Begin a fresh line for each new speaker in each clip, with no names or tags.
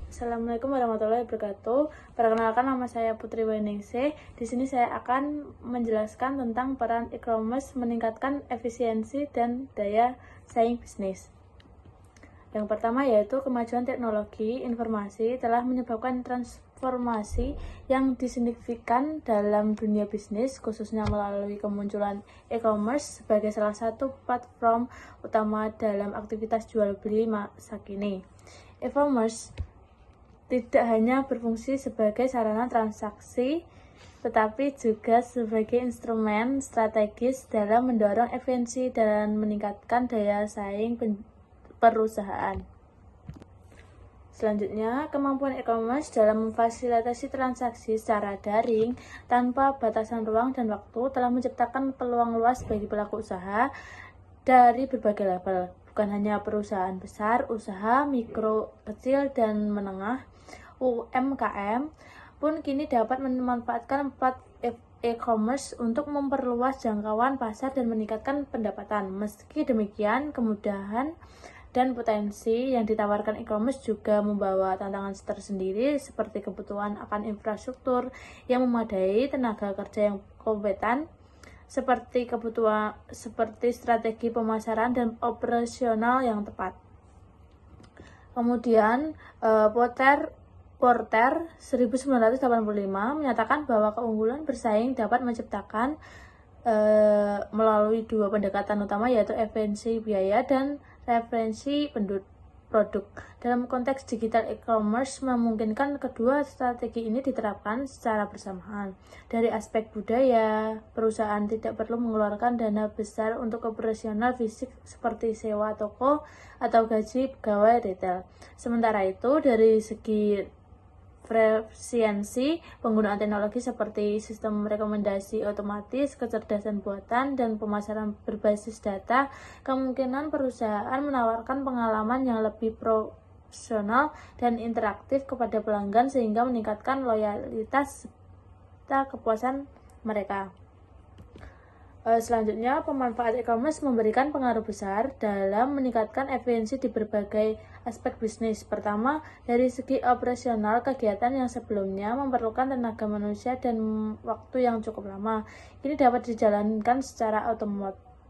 Assalamualaikum warahmatullahi wabarakatuh. Perkenalkan, nama saya Putri Weningsih. Di sini saya akan menjelaskan tentang peran e-commerce meningkatkan efisiensi dan daya saing bisnis. Yang pertama yaitu kemajuan teknologi informasi telah menyebabkan transformasi yang signifikan dalam dunia bisnis, khususnya melalui kemunculan e-commerce sebagai salah satu platform utama dalam aktivitas jual beli masa kini. E-commerce tidak hanya berfungsi sebagai sarana transaksi, tetapi juga sebagai instrumen strategis dalam mendorong efisiensi dan meningkatkan daya saing perusahaan. Selanjutnya, kemampuan e-commerce dalam memfasilitasi transaksi secara daring tanpa batasan ruang dan waktu telah menciptakan peluang luas bagi pelaku usaha dari berbagai level, bukan hanya perusahaan besar, usaha mikro, kecil, dan menengah. UMKM pun kini dapat memanfaatkan platform e-commerce untuk memperluas jangkauan pasar dan meningkatkan pendapatan. Meski demikian, kemudahan dan potensi yang ditawarkan e-commerce juga membawa tantangan tersendiri, seperti kebutuhan akan infrastruktur yang memadai, tenaga kerja yang kompeten, seperti strategi pemasaran dan operasional yang tepat. Kemudian Porter 1985 menyatakan bahwa keunggulan bersaing dapat menciptakan melalui dua pendekatan utama, yaitu efisiensi biaya dan referensi produk. Dalam konteks digital, e-commerce memungkinkan kedua strategi ini diterapkan secara bersamaan. Dari aspek budaya, perusahaan tidak perlu mengeluarkan dana besar untuk operasional fisik seperti sewa toko atau gaji pegawai retail. Sementara itu, dari segi efisiensi, penggunaan teknologi seperti sistem rekomendasi otomatis, kecerdasan buatan, dan pemasaran berbasis data, kemungkinan perusahaan menawarkan pengalaman yang lebih profesional dan interaktif kepada pelanggan sehingga meningkatkan loyalitas serta kepuasan mereka. Selanjutnya, pemanfaat e-commerce memberikan pengaruh besar dalam meningkatkan efisiensi di berbagai aspek bisnis. Pertama, dari segi operasional, kegiatan yang sebelumnya memerlukan tenaga manusia dan waktu yang cukup lama, ini dapat dijalankan secara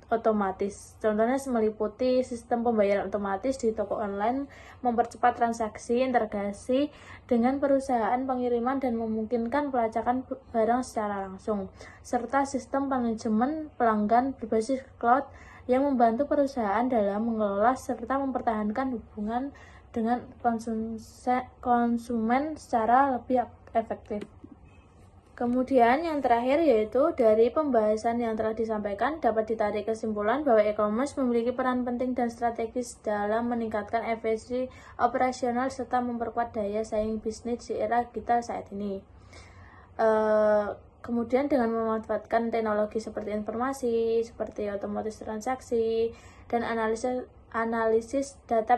otomatis. Contohnya meliputi sistem pembayaran otomatis di toko online, mempercepat transaksi, integrasi dengan perusahaan pengiriman, dan memungkinkan pelacakan barang secara langsung, serta sistem manajemen pelanggan berbasis cloud yang membantu perusahaan dalam mengelola serta mempertahankan hubungan dengan konsumen secara lebih efektif. Kemudian yang terakhir yaitu dari pembahasan yang telah disampaikan dapat ditarik kesimpulan bahwa e-commerce memiliki peran penting dan strategis dalam meningkatkan efisiensi operasional serta memperkuat daya saing bisnis di era digital saat ini. Kemudian dengan memanfaatkan teknologi seperti informasi, seperti otomatis transaksi, dan analisis data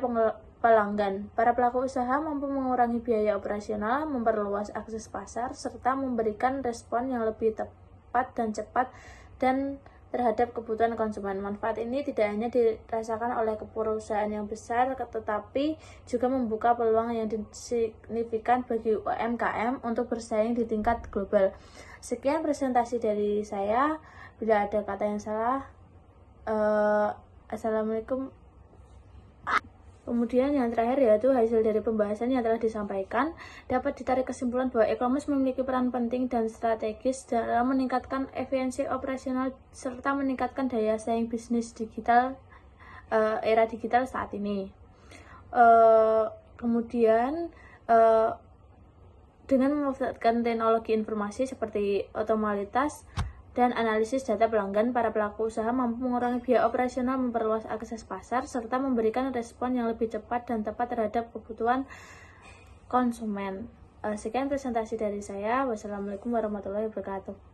pelanggan, para pelaku usaha mampu mengurangi biaya operasional, memperluas akses pasar, serta memberikan respon yang lebih tepat dan cepat dan terhadap kebutuhan konsumen. Manfaat ini tidak hanya dirasakan oleh perusahaan yang besar, tetapi juga membuka peluang yang signifikan bagi UMKM untuk bersaing di tingkat global. Sekian presentasi dari saya. Bila ada kata yang salah, Assalamualaikum. Kemudian yang terakhir yaitu hasil dari pembahasan yang telah disampaikan dapat ditarik kesimpulan bahwa e-commerce memiliki peran penting dan strategis dalam meningkatkan efisiensi operasional serta meningkatkan daya saing bisnis digital era digital saat ini. Kemudian dengan memanfaatkan teknologi informasi seperti otomatis dan analisis data pelanggan, para pelaku usaha mampu mengurangi biaya operasional, memperluas akses pasar, serta memberikan respon yang lebih cepat dan tepat terhadap kebutuhan konsumen. Sekian presentasi dari saya. Wassalamualaikum warahmatullahi wabarakatuh.